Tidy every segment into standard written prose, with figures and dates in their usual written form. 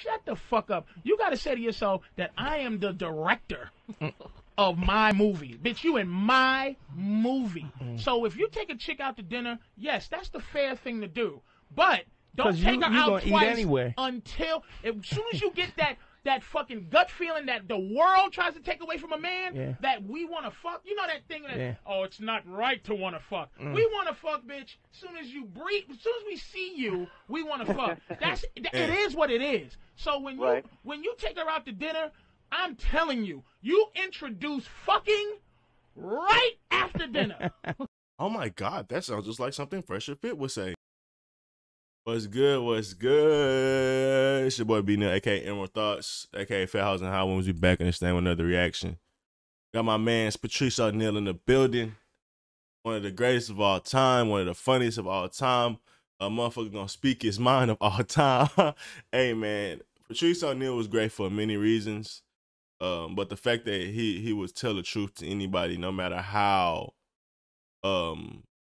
Shut the fuck up. You got to say to yourself that I am the director of my movie. Bitch, you in my movie. So if you take a chick out to dinner, yes, that's the fair thing to do. But don't take her out twice anyway. until, as soon as you get that fucking gut feeling that the world tries to take away from a man, that we want to fuck. You know that thing that, oh, it's not right to want to fuck. We want to fuck, bitch. As soon as you breathe, as soon as we see you, we want to fuck. It is what it is. So when you take her out to dinner, I'm telling you, you introduce fucking right after dinner. Oh my God, that sounds just like something Fresher Fit would say. What's good? What's good? It's your boy B Neil, aka Emerald Thoughts, aka Fat House and High Ones. We back in this thing with another reaction. Got my man Patrice O'Neal in the building. One of the greatest of all time, one of the funniest of all time. A motherfucker gonna speak his mind of all time. Hey man, Patrice O'Neal was great for many reasons. But the fact that he would tell the truth to anybody, no matter how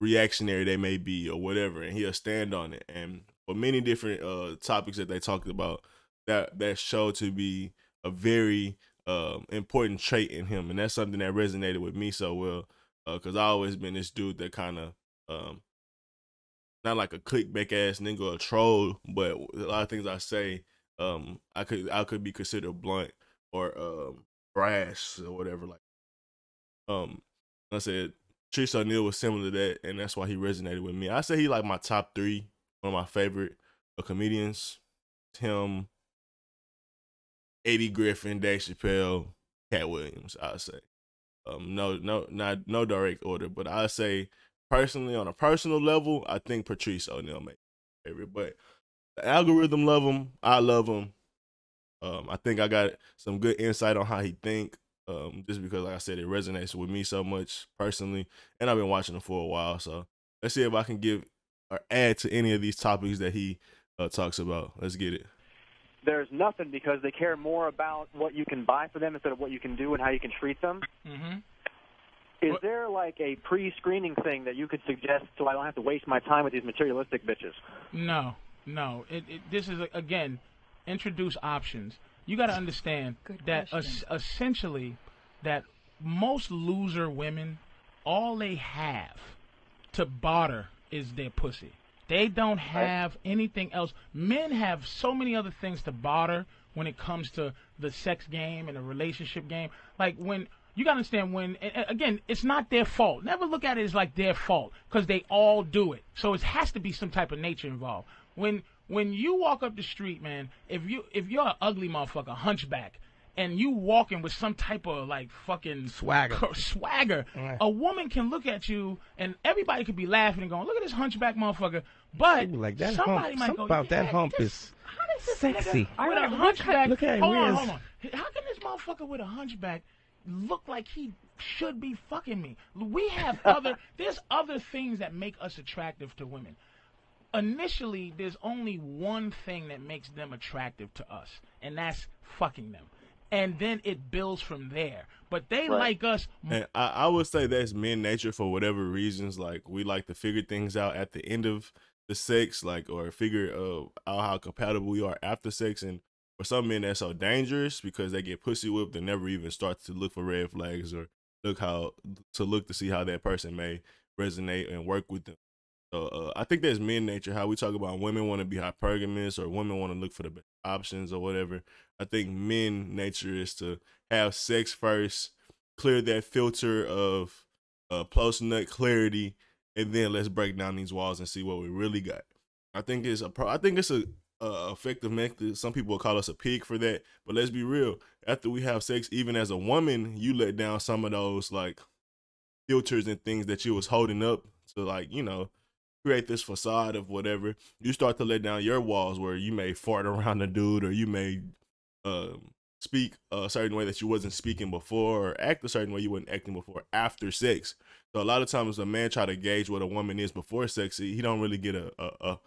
reactionary they may be or whatever, and he'll stand on it. And for many different topics that they talked about, that showed to be a very important trait in him, and that's something that resonated with me so well, because I always been this dude that kind of not like a clickbait ass nigga or a troll, but a lot of things I say I could be considered blunt or brash or whatever. Like I said, Patrice O'Neal was similar to that, and that's why he resonated with me. I say he like my top 3, one of my favorite comedians. Him, Eddie Griffin, Dave Chappelle, Cat Williams. I say, no direct order, but I say personally, on a personal level, I think Patrice O'Neal may be my favorite. But the algorithm love him. I love him. I think I got some good insight on how he think. Just because, like I said, it resonates with me so much personally, and I've been watching him for a while. So let's see if I can give or add to any of these topics that he talks about. Let's get it. There's nothing, because they care more about what you can buy for them instead of what you can do and how you can treat them. Is there like a pre-screening thing that you could suggest so I don't have to waste my time with these materialistic bitches? No. This is, again, introduce options. You got to understand that essentially that most loser women, all they have to barter is their pussy. They don't have anything else. Men have so many other things to barter when it comes to the sex game and the relationship game. Like, when you got to understand, when, again, it's not their fault. Never look at it as like their fault, because they all do it. So it has to be some type of nature involved. When you walk up the street, man, if you're an ugly motherfucker, hunchback, and you walking with some type of like fucking swagger, a woman can look at you, and everybody could be laughing and going, "Look at this hunchback motherfucker." But like, that somebody hump, might go, about that hump is sexy. With a hunchback, look at him. Hold on. How can this motherfucker with a hunchback look like he should be fucking me? We have there's other things that make us attractive to women. Initially, there's only one thing that makes them attractive to us, and that's fucking them. And then it builds from there. But they like us. And I would say that's men nature for whatever reasons. Like, we like to figure things out at the end of the sex, like, or figure out how compatible we are after sex. And for some men, that's so dangerous because they get pussy whipped and never even start to look for red flags or look to see how that person may resonate and work with them. So I think that's men nature, how we talk about women want to be hypergamous or women want to look for the best options or whatever. I think men nature is to have sex first, clear that filter of post nut clarity, and then let's break down these walls and see what we really got. I think it's a effective method. Some people will call us a pig for that, but let's be real. After we have sex, even as a woman, you let down some of those like filters and things that you was holding up to, like, you know, create this facade of whatever. You start to let down your walls where you may fart around a dude, or you may speak a certain way that you wasn't speaking before, or act a certain way you wasn't acting before after sex. So a lot of times a man try to gauge what a woman is before sex, he don't really get a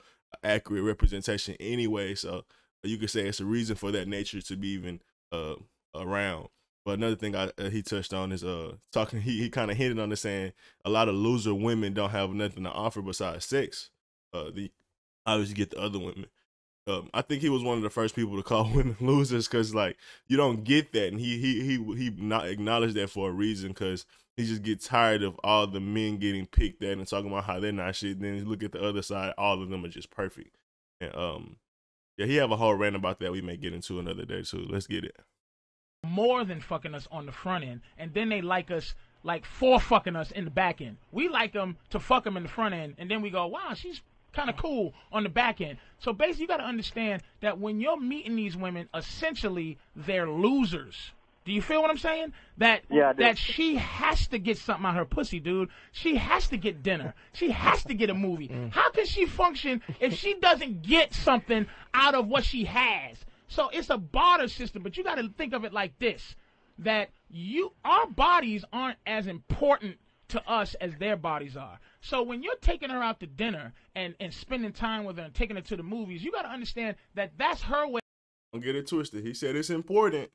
accurate representation anyway. So you could say it's a reason for that nature to be even around. But another thing he touched on is talking. He kind of hinted on this, saying a lot of loser women don't have nothing to offer besides sex. They obviously get the other women. I think he was one of the first people to call women losers because like you don't get that, and he not acknowledged that for a reason because he just gets tired of all the men getting picked at and talking about how they're not shit. Then you look at the other side, all of them are just perfect. And yeah, he have a whole rant about that we may get into another day too. Let's get it. More than fucking us on the front end, and then they like us like for fucking us in the back end. We like them to fuck them in the front end, and then we go, wow, she's kind of cool on the back end. So basically, you got to understand that when you're meeting these women, essentially they're losers. Do you feel what I'm saying? That she has to get something out of her pussy, dude. She has to get dinner. She has to get a movie. How can she function if she doesn't get something out of what she has? So it's a barter system, but you got to think of it like this: that our bodies aren't as important to us as their bodies are. So when you're taking her out to dinner and spending time with her and taking her to the movies, you got to understand that that's her way. Don't get it twisted. He said it's important.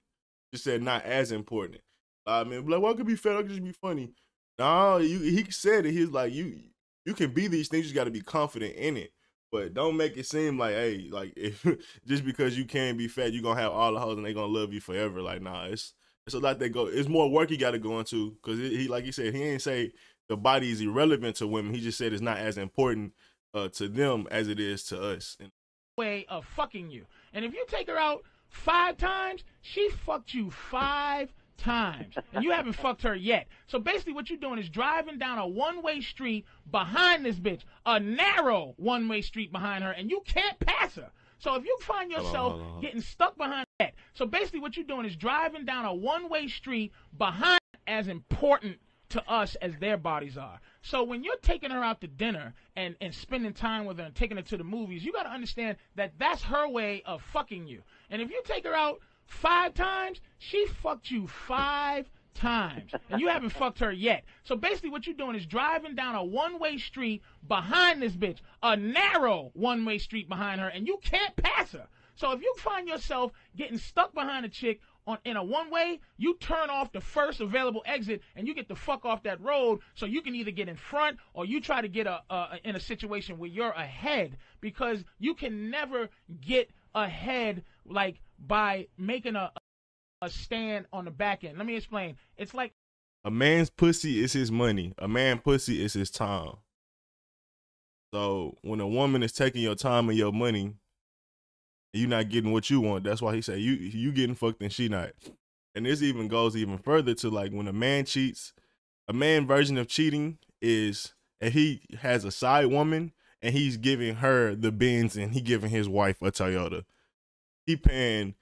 Just said not as important. I mean, like, well, it could be fat, it could just be funny. No, he said it. He's like, you can be these things. You got to be confident in it. But don't make it seem like, hey, like if just because you can't be fat, you're gonna have all the hoes and they gonna love you forever. Like, nah, it's a lot that go. It's more work you got to go into because he, like he said, he ain't say the body is irrelevant to women. He just said it's not as important to them as it is to us. Way of fucking you, and if you take her out 5 times, she fucked you 5 times, and you haven't fucked her yet. So basically what you're doing is driving down a one-way street behind this bitch, a narrow one-way street behind her, and you can't pass her. So if you find yourself getting stuck behind that, so basically what you're doing is driving down a one-way street behind as important to us as their bodies are. So when you're taking her out to dinner and spending time with her and taking her to the movies, you got to understand that that's her way of fucking you. And if you take her out 5 times, she fucked you 5 times, and you haven't fucked her yet. So basically what you're doing is driving down a one-way street behind this bitch, a narrow one-way street behind her, and you can't pass her. So if you find yourself getting stuck behind a chick in a one-way, you turn off the first available exit and you get the fuck off that road so you can either get in front or you try to get in a situation where you're ahead, because you can never get ahead like by making a stand on the back end. Let me explain. It's like a man's pussy is his money. A man pussy is his time. So when a woman is taking your time and your money, you not getting what you want. That's why he said you getting fucked and she not. And this even goes even further to like when a man cheats, a man version of cheating is if he has a side woman and he's giving her the Benz and he giving his wife a Toyota. He paying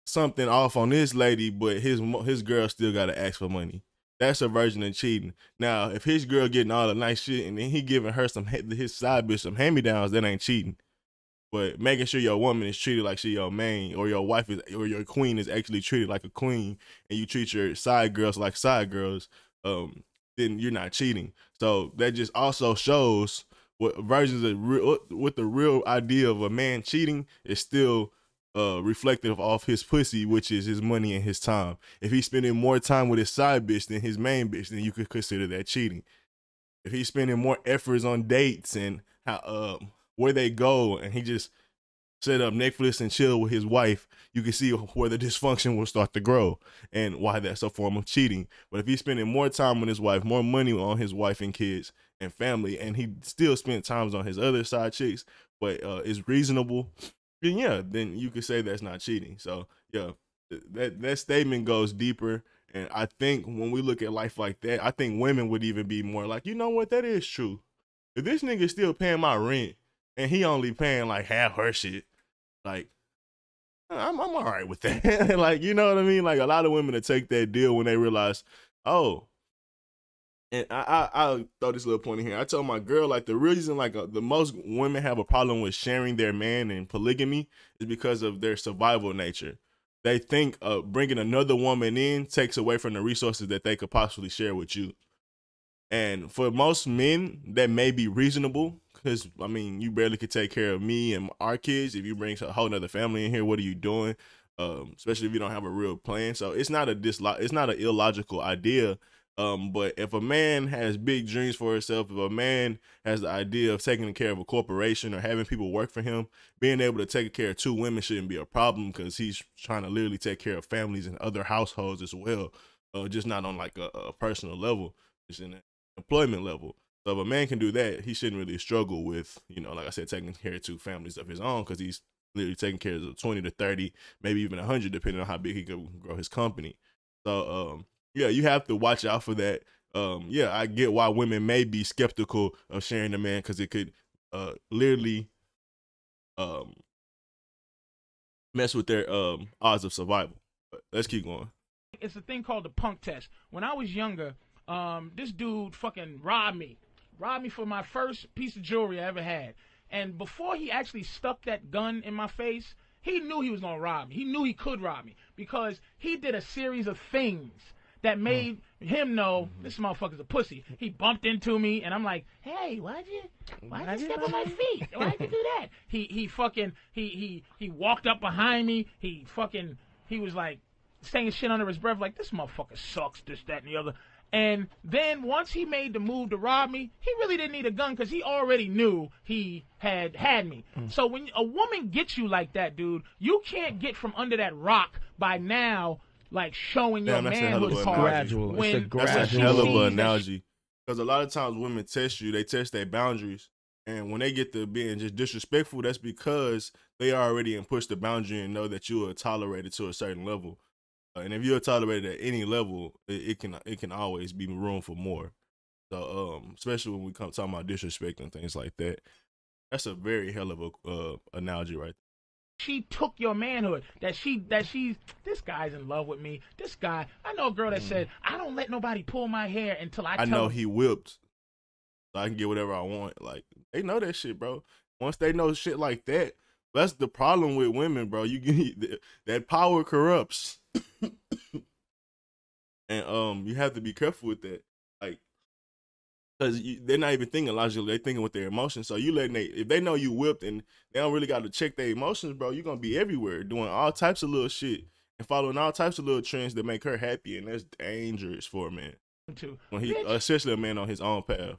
something off on this lady, but his girl still gotta ask for money. That's a version of cheating. Now, if his girl getting all the nice shit and then he giving her his side bitch some hand-me-downs, that ain't cheating. But making sure your woman is treated like she your main, or your wife is, or your queen is actually treated like a queen, and you treat your side girls like side girls, then you're not cheating. So that just also shows what versions of what the real idea of a man cheating is still reflective of his pussy, which is his money and his time. If he's spending more time with his side bitch than his main bitch, then you could consider that cheating. If he's spending more efforts on dates and how where they go, and he just set up Netflix and chill with his wife, you can see where the dysfunction will start to grow and why that's a form of cheating. But if he's spending more time with his wife, more money on his wife and kids and family, and he still spent times on his other side chicks, but is reasonable, then yeah, then you could say that's not cheating. So yeah, that statement goes deeper. And I think when we look at life like that, I think women would even be more like, you know what, that is true. If this nigga still paying my rent and he only paying like half her shit, like I'm all right with that. Like, you know what I mean? Like a lot of women that take that deal when they realize, oh, and I'll throw this little point in here. I told my girl, like the reason like the most women have a problem with sharing their man and polygamy is because of their survival nature. They think bringing another woman in takes away from the resources that they could possibly share with you. And for most men, that may be reasonable because, I mean, you barely could take care of me and our kids. If you bring a whole nother family in here, what are you doing? Especially if you don't have a real plan. So it's not an illogical idea. But if a man has big dreams for himself, if a man has the idea of taking care of a corporation or having people work for him, being able to take care of 2 women shouldn't be a problem because he's trying to literally take care of families and other households as well, just not on like a personal level, just in an employment level. So if a man can do that, he shouldn't really struggle with, like I said, taking care of 2 families of his own because he's literally taking care of 20 to 30, maybe even 100, depending on how big he can grow his company. So, yeah, you have to watch out for that. Yeah, I get why women may be skeptical of sharing a man because it could literally mess with their odds of survival. But let's keep going. It's a thing called the punk test. When I was younger, this dude fucking robbed me for my first piece of jewelry I ever had. And before he actually stuck that gun in my face, he knew he was gonna rob me. He knew he could rob me because he did a series of things that made him know this motherfucker's a pussy. He bumped into me, and I'm like, "Hey, why'd you step on my feet? Why'd you do that?" He walked up behind me. He was like saying shit under his breath, like, "This motherfucker sucks, this, that, and the other." And then once he made the move to rob me, he really didn't need a gun because he already knew he had me. So when a woman gets you like that, dude, you can't get from under that rock by now. Like showing your manhood part. Gradual. It's a gradual. That's a hell of an analogy. Because a lot of times women test you, they test their boundaries. And when they get to being just disrespectful, that's because they already pushed the boundary and know that you are tolerated to a certain level. And if you're tolerated at any level, it can always be room for more. So especially when we come talking about disrespect and things like that, that's a very hell of a analogy right there. She took your manhood. That she's this guy's in love with me. This guy, I know a girl that said, "I don't let nobody pull my hair until I know him. He whipped, so I can get whatever I want." Like, they know that shit, bro. Once they know shit like that, that's the problem with women, bro. You get that power corrupts, and you have to be careful with that. Like, because they're not even thinking logically, they're thinking with their emotions. So if they know you whipped and they don't really got to check their emotions, bro, you're going to be everywhere doing all types of little shit and following all types of little trends that make her happy. And that's dangerous for a man. When especially a man on his own path.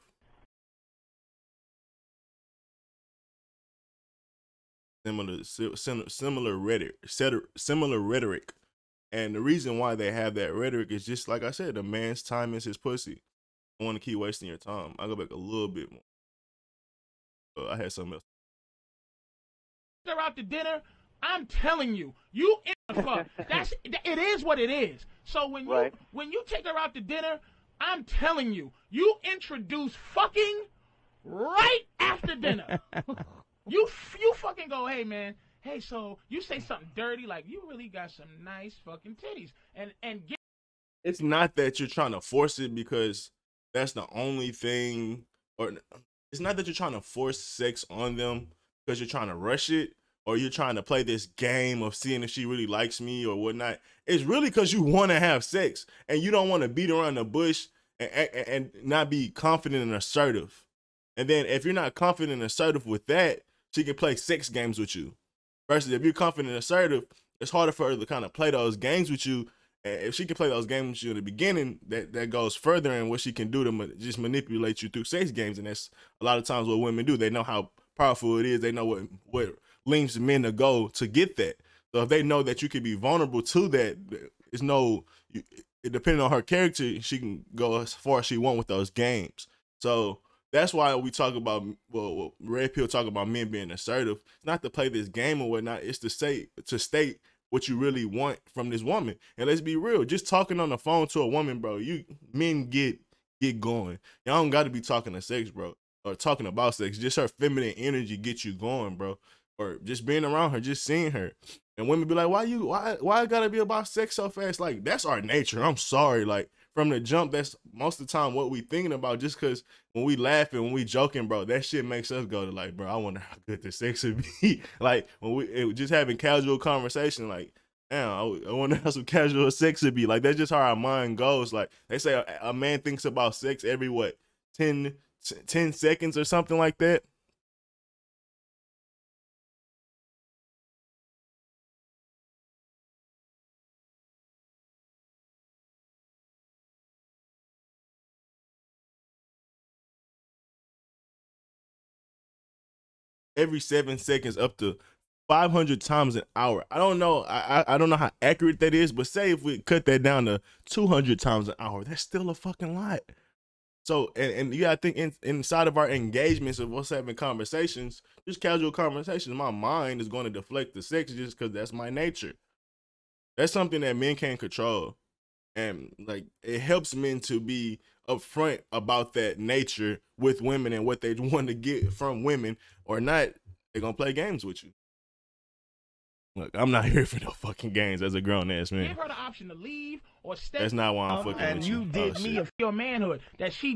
Similar rhetoric. And the reason why they have that rhetoric is just like I said, a man's time is his pussy. I want to keep wasting your time. I'll go back a little bit more. I had something else. They're out to dinner. I'm telling you, you in the fuck. It is what it is. So when you take her out to dinner, I'm telling you, you introduce fucking right after dinner. you fucking go, "Hey man, hey, so you say something dirty like you really got some nice fucking titties," and get. It's not that you're trying to force it because that's the only thing, or it's not that you're trying to force sex on them because you're trying to rush it or you're trying to play this game of seeing if she really likes me or whatnot. It's really because you want to have sex and you don't want to beat around the bush and not be confident and assertive. And then if you're not confident and assertive with that, she can play sex games with you. Versus if you're confident and assertive, it's harder for her to kind of play those games with you. If she can play those games with you in the beginning, that goes further in what she can do to just manipulate you through sex games. And that's a lot of times what women do. They know how powerful it is. They know what leads men to go to get that. So if they know that you can be vulnerable to that, depending on her character, she can go as far as she wants with those games. So that's why we talk about, Red Pill talk about men being assertive. It's not to play this game or whatnot. It's to state what you really want from this woman. And let's be real, just talking on the phone to a woman, bro, men get going. Y'all don't got to be talking to sex, bro, or talking about sex. Just her feminine energy gets you going, bro. Or just being around her, just seeing her. And women be like, why it gotta be about sex so fast? Like, that's our nature. I'm sorry. Like, from the jump, that's most of the time what we thinking about, just because when we laughing, when we joking, bro, that shit makes us go to like, bro, I wonder how good the sex would be. Like, when just having casual conversation, like, damn, I wonder how some casual sex would be. Like, that's just how our mind goes. Like, they say a man thinks about sex every, 10 seconds or something like that. every 7 seconds up to 500 times an hour. I don't know. I don't know how accurate that is, but say if we cut that down to 200 times an hour, that's still a fucking lot. So, and you gotta think inside of our engagements of us having conversations, just casual conversations, my mind is going to deflect the sex just because that's my nature. That's something that men can't control. And like, it helps men to be upfront about that nature with women and what they want to get from women, or not, they're going to play games with you. Look, I'm not here for no fucking games as a grown ass man. Give her the option to leave or stay. That's not why I'm fucking and with you. you. Did me of your manhood that she,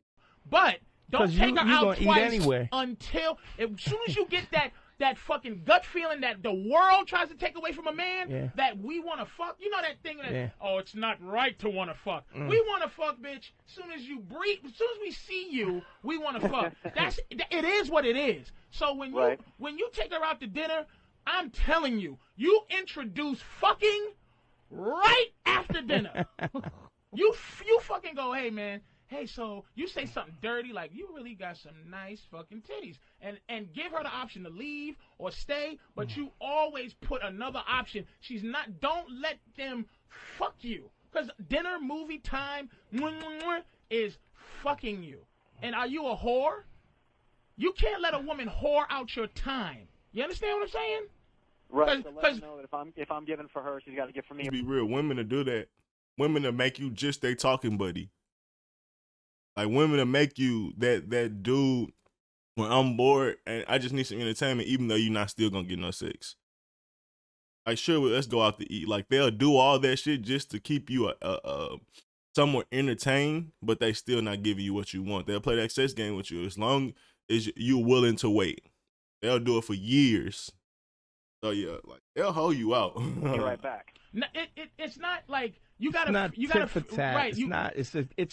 but don't take her out twice until as soon as you get that fucking gut feeling that the world tries to take away from a man, that we want to fuck. You know that thing that oh, it's not right to want to fuck. We want to fuck, bitch. As soon as you breathe, as soon as we see you, we want to fuck. It is what it is. So when you take her out to dinner, I'm telling you, you introduce fucking right after dinner. you fucking go, hey man, hey, so you say something dirty like you really got some nice fucking titties, and give her the option to leave or stay, but you always put another option. Don't let them fuck you, because dinner, movie time is fucking you. And are you a whore? You can't let a woman whore out your time. You understand what I'm saying? Right. So let her know that if I'm giving for her, she's got to give for me. To be real, women to do that. Women to make you just their talking buddy. Like women to make you that dude when I'm bored and I just need some entertainment, even though you're not still gonna get no sex. Like sure, let's go out to eat. Like they'll do all that shit just to keep you somewhat entertained, but they still not giving you what you want. They'll play that sex game with you as long as you're willing to wait. They'll do it for years. So yeah, like they'll hold you out. Be right back. No, it's not like you gotta. For tat. Right,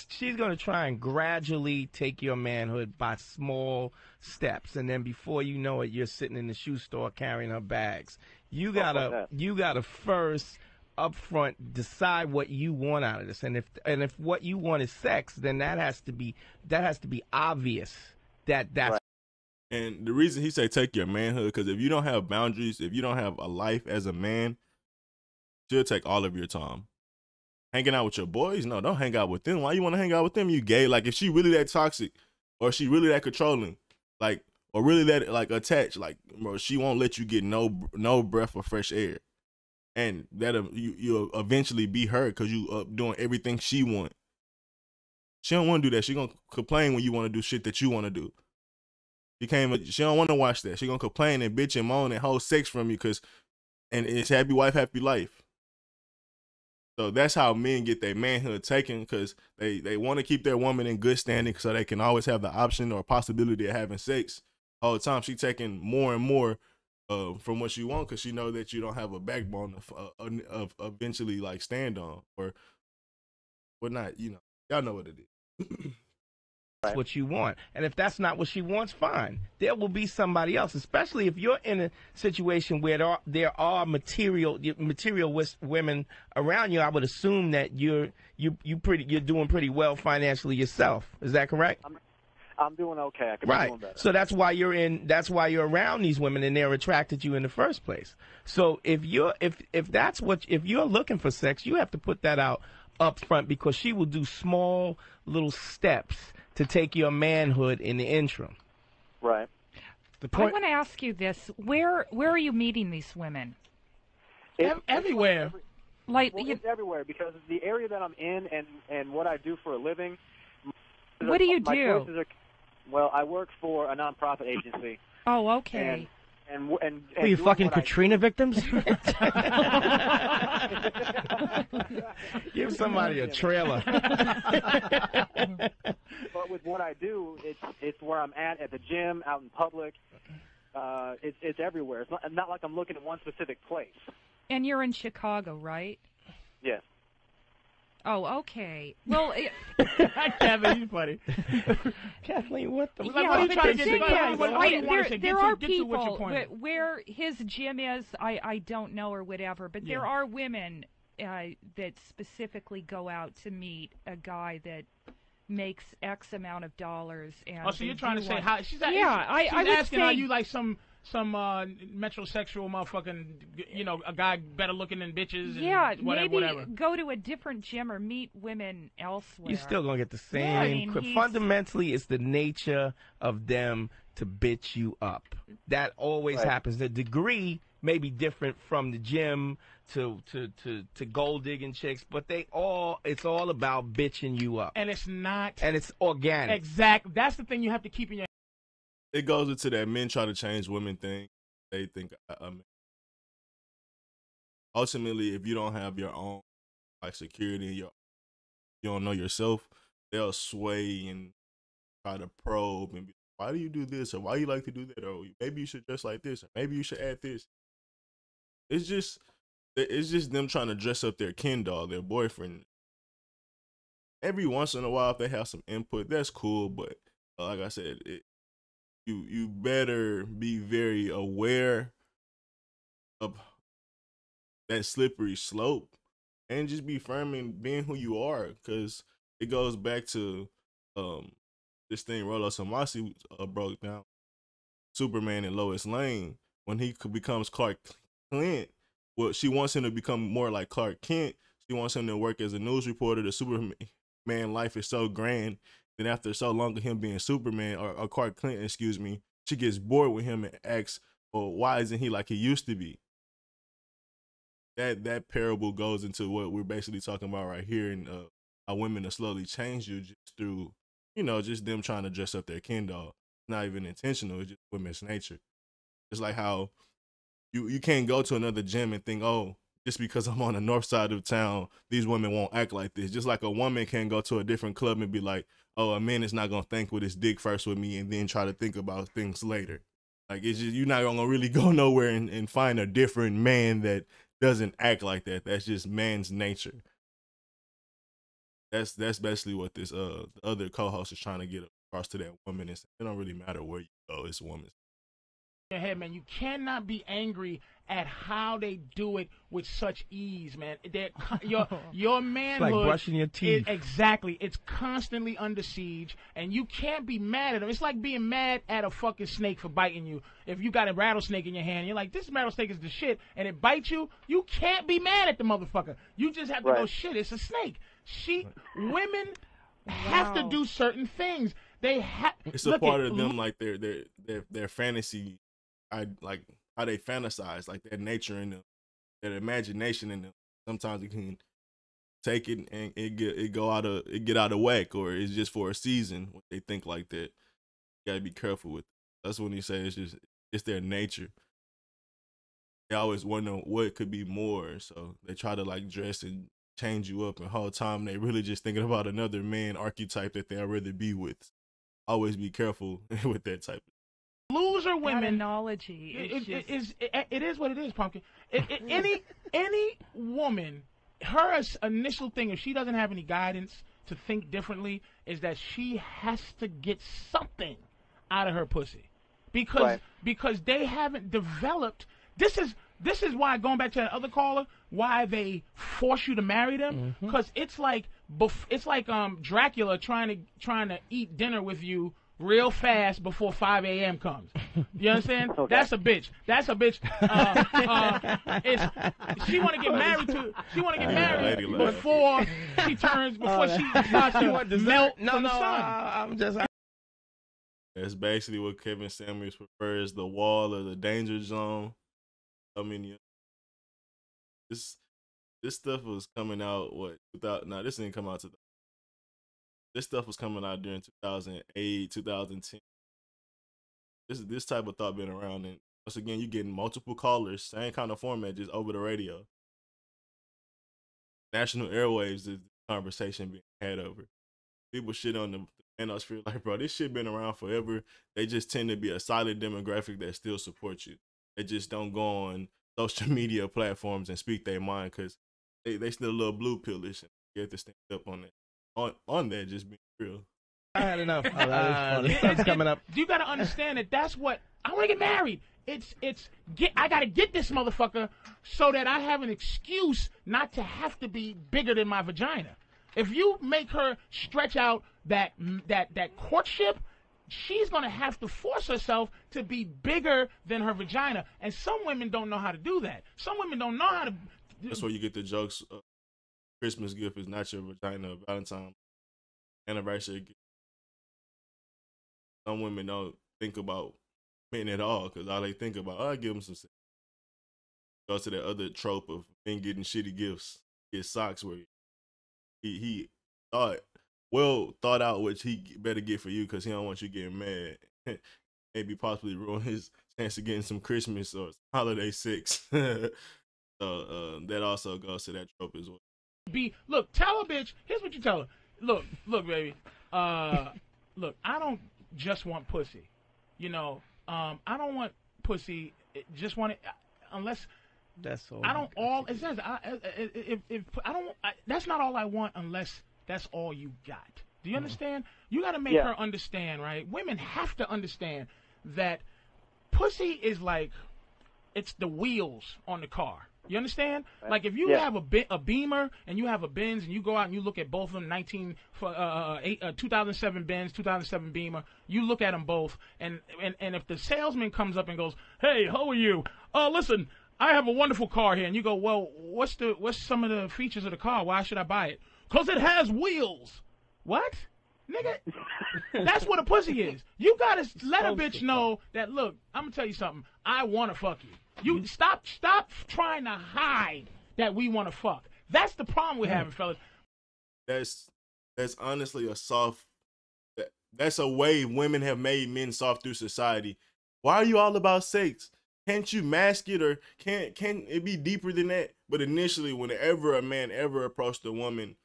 she's gonna try and gradually take your manhood by small steps, and then before you know it, you're sitting in the shoe store carrying her bags. You gotta first up front decide what you want out of this, and if what you want is sex, then that has to be obvious. That's right. And the reason he say take your manhood, because if you don't have boundaries, if you don't have a life as a man, she'll take all of your time. Hanging out with your boys? No, don't hang out with them. Why you want to hang out with them? You gay. Like if she really that toxic, or she really that controlling, like, or really that like attached, like, bro, she won't let you get no breath of fresh air, and that'll you'll eventually be her because you doing everything she want. She don't want to do that. She gonna complain when you want to do shit that you want to do. She don't want to watch that. She gonna complain and bitch and moan and hold sex from you and it's happy wife, happy life. So that's how men get their manhood taken, because they want to keep their woman in good standing so they can always have the option or possibility of having sex all the time. She taking more and more from what she want because she know that you don't have a backbone of eventually like stand on or whatnot. You know, y'all know what it is. That's what you want. And if that's not what she wants, fine. There will be somebody else, especially if you're in a situation where there are material women around you. I would assume that you're doing pretty well financially yourself. Is that correct? I'm doing okay. I could be doing better. So that's why you're around these women and they're attracted to you in the first place. So if you're looking for sex, you have to put that out up front, because she will do small little steps to take your manhood in the interim. Right. I want to ask you this: Where are you meeting these women? Everywhere. It's everywhere, because the area that I'm in and what I do for a living. What do you do? Well, I work for a nonprofit agency. Oh, okay. And are you fucking Katrina victims? Give somebody a trailer. But with what I do, it's where I'm at the gym, out in public. It's everywhere. It's not like I'm looking at one specific place. And you're in Chicago, right? Yes. Oh, okay. Well, Kevin, you funny. Kathleen, what the? What are you trying to get? There are people where his gym is. I don't know or whatever, but there are women that specifically go out to meet a guy that makes X amount of dollars. And so you're trying to say how she's? Yeah, she's I would asking, say, are you like some metrosexual motherfucking, a guy better looking than bitches. Yeah, and whatever. Go to a different gym or meet women elsewhere. You're still gonna get the same. Yeah, I mean, fundamentally, it's the nature of them to bitch you up. That always happens. The degree may be different from the gym to gold digging chicks, but it's all about bitching you up. And it's not. And it's organic. Exactly. That's the thing you have to keep in your. It goes into that men try to change women thing. They think, ultimately, if you don't have your own security, you don't know yourself, they'll sway and try to probe and be, why do you do this, or why you like to do that, or maybe you should dress like this, or maybe you should add this. It's just them trying to dress up their kin dog, their boyfriend. Every once in a while, if they have some input, that's cool. But like I said, you better be very aware of that slippery slope and just be firm in being who you are, because it goes back to this thing Rollo Samasi broke down, Superman and Lois Lane, when he becomes Clark Kent. Well, she wants him to become more like Clark Kent. She wants him to work as a news reporter. The Superman life is so grand. Then after so long of him being Superman, or Clark Kent, excuse me, she gets bored with him and asks, well, why isn't he like he used to be? That parable goes into what we're basically talking about right here, and how women will slowly change you just through, just them trying to dress up their kin dog. Not even intentional, it's just women's nature. It's like how you can't go to another gym and think, oh, just because I'm on the north side of town, these women won't act like this. Just like a woman can't go to a different club and be like, oh, a man is not going to think with his dick first with me and then try to think about things later. Like, it's just, you're not going to really go nowhere and find a different man that doesn't act like that. That's just man's nature. That's basically what this the other co-host is trying to get across to that woman. It don't really matter where you go, it's a woman's your head, man. You cannot be angry at how they do it with such ease, man. Your manhood, it's like brushing your teeth. Exactly. It's constantly under siege, and you can't be mad at them. It's like being mad at a fucking snake for biting you. If you got a rattlesnake in your hand, you're like, this rattlesnake is the shit, and it bites you, you can't be mad at the motherfucker. You just have to go, shit, it's a snake. Women have to do certain things. They have. It's a part of them, like their fantasy. Like how they fantasize, like their nature in them, their imagination in them. Sometimes it can take it and it get out of whack, or it's just for a season when they think like that. You gotta be careful with it. That's when you say it's their nature. They always wonder what could be more, so they try to like dress and change you up, and the whole time they really just thinking about another man archetype that they'd rather be with. Always be careful with that type of. Loser women. That analogy it is what it is, Pumpkin. Any woman, her initial thing, if she doesn't have any guidance to think differently, is that she has to get something out of her pussy, because they haven't developed. This is why, going back to that other caller, why they force you to marry them, because it's like Dracula trying to eat dinner with you real fast before 5 a.m. comes. You understand? Okay. That's a bitch. She want to get married before she turns, before she starts to melt from the sun. That's basically what Kevin Samuels prefers, the wall or the danger zone. I mean, this stuff was coming out, this didn't come out this stuff was coming out during 2008, 2010. This type of thought been around, and once again, you're getting multiple callers, same kind of format, just over the radio. National airwaves is the conversation being had over. People shit on the manosphere like, bro, this shit been around forever. They just tend to be a silent demographic that still supports you. They just don't go on social media platforms and speak their mind, because they still a little blue pillish and get to stand up on that. On that, just being real. I had enough. It's coming up. You got to understand that's what I want to get married. I got to get this motherfucker so that I have an excuse not to have to be bigger than my vagina. If you make her stretch out that courtship, she's going to have to force herself to be bigger than her vagina. And some women don't know how to do that. Some women don't know how to. That's where you get the jokes. Christmas gift is not your vagina. Valentine, anniversary gift. Some women don't think about men at all because all they think about, oh, I give them some sex. Go to that other trope of men getting shitty gifts. Get socks where he thought out what he better get for you because he don't want you getting mad. Maybe possibly ruin his chance of getting some Christmas or holiday sex. So that also goes to that trope as well. Look, tell a bitch. Here's what you tell her. Look, baby. Look, I don't just want pussy. You know, I don't want pussy. Just want it unless. That's all. I don't all. It says if I don't. That's not all I want unless that's all you got. Do you understand? You got to make her understand, right? Women have to understand that pussy is like it's the wheels on the car. You understand? Like if you have a Beamer and you have a Benz and you go out and you look at both of them, 2007 Benz, 2007 Beamer, you look at them both, and if the salesman comes up and goes, "Hey, how are you? Listen, I have a wonderful car here," and you go, "Well, what's some of the features of the car? Why should I buy it?" "'Cause it has wheels." What? Nigga, that's what a pussy is. You gotta let a bitch know that, look, I'm gonna tell you something. I wanna fuck you. You stop trying to hide that we wanna fuck. That's the problem we're having, fellas. That's honestly that's a way women have made men soft through society. Why are you all about sex? Can't you mask it, or can it be deeper than that? But initially, whenever a man ever approached a woman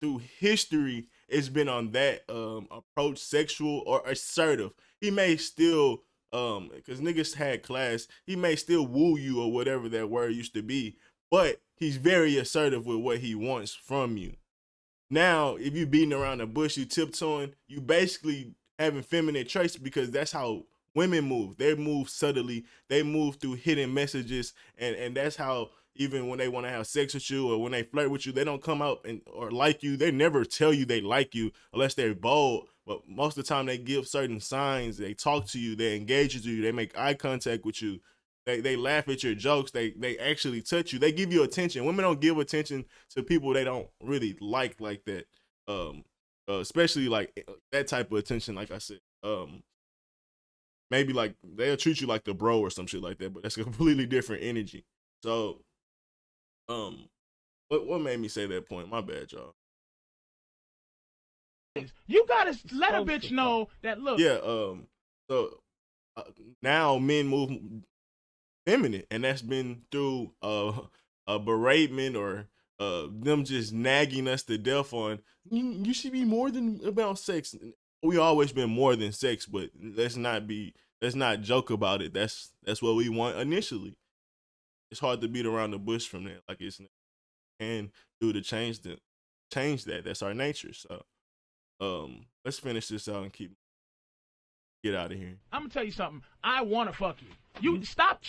through history, it's been on that approach, sexual or assertive. He may still, because niggas had class, he may still woo you or whatever that word used to be, but he's very assertive with what he wants from you. Now, if you beating around the bush, you tiptoeing, you basically having feminine traits because that's how women move. They move subtly. They move through hidden messages, and that's how even when they want to have sex with you or when they flirt with you, they don't come out or like you. They never tell you they like you unless they're bold. But most of the time, they give certain signs. They talk to you. They engage with you. They make eye contact with you. They laugh at your jokes. They actually touch you. They give you attention. Women don't give attention to people they don't really like that. Especially like that type of attention. Like I said, maybe like they'll treat you like the bro or some shit like that. But that's a completely different energy. So, what made me say that point? My bad, y'all. You gotta let a bitch know that, look. Yeah. So now men move feminine, and that's been through a beratement or them just nagging us to death on you should be more than about sex. We always been more than sex, but let's not joke about it. That's what we want initially. It's hard to beat around the bush from there. Like it's and do to change that. That's our nature. So let's finish this out and get out of here. I'm gonna tell you something. I want to fuck you. You stop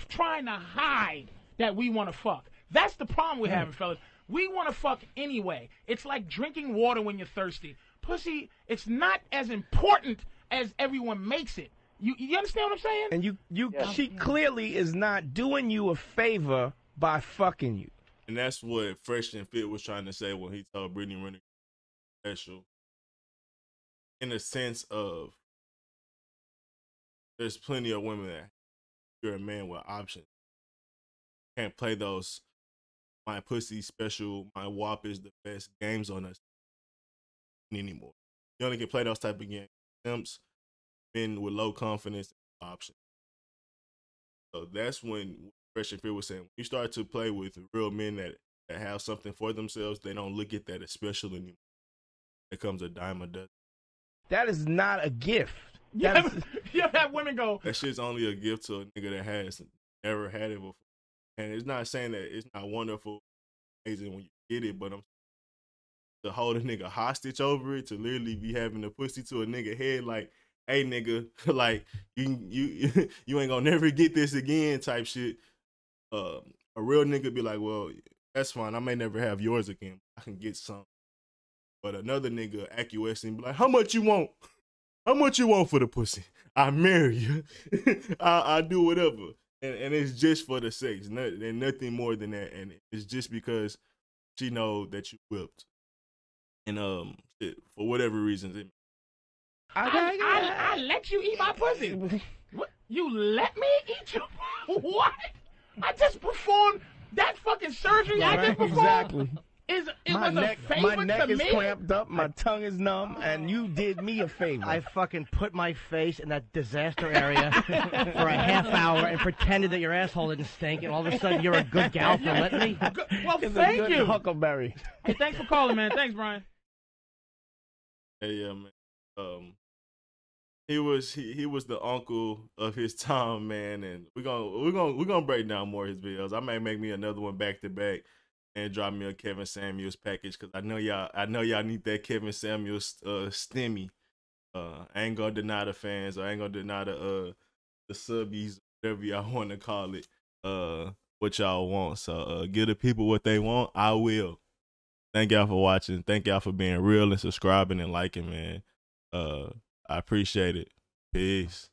trying to hide that we want to fuck. That's the problem we're having, fellas. We want to fuck anyway. It's like drinking water when you're thirsty. Pussy, it's not as important as everyone makes it. You understand what I'm saying? And she clearly is not doing you a favor by fucking you. And that's what Fresh and Fit was trying to say when he told Brittany Renner special. In the sense of, there's plenty of women that you're a man with options. Can't play those my pussy special, my WAP is the best games on us anymore. You only can play those type of games. Simps, men with low confidence options. So that's when Fresh and Fit was saying, when you start to play with real men that have something for themselves, they don't look at that as special anymore. It comes a dime a dozen. That is not a gift. You have women go, that shit's only a gift to a nigga that has never had it before. And it's not saying that it's not wonderful, amazing when you get it, but to hold a nigga hostage over it, to literally be having a pussy to a nigga head like, hey nigga, like you ain't gonna never get this again type shit. A real nigga be like, well, that's fine. I may never have yours again. I can get some. But another nigga acquiescing be like, how much you want? how much you want for the pussy? I marry you. I do whatever. And it's just for the sex, and nothing more than that. And it's just because she know that you whipped. And for whatever reasons, I let you eat my pussy. What? You let me eat your what? I just performed that fucking surgery. I just performed. Exactly. My neck is cramped up, my tongue is numb, and you did me a favor. I fucking put my face in that disaster area for a half hour and pretended that your asshole didn't stink, and all of a sudden you're a good gal for letting me. Well, thank you. Huckleberry. Hey, thanks for calling, man. Thanks, Brian. Hey, yeah, man. He was the uncle of his time, man, and we're gonna break down more of his videos. I may make me another one back to back. And drop me a Kevin Samuels package because I know y'all need that Kevin Samuels stimmy. I ain't gonna deny the fans. I ain't gonna deny the subbies, whatever y'all want to call it. What y'all want. So give the people what they want. I will. Thank y'all for watching. Thank y'all for being real and subscribing and liking, man. I appreciate it. Peace.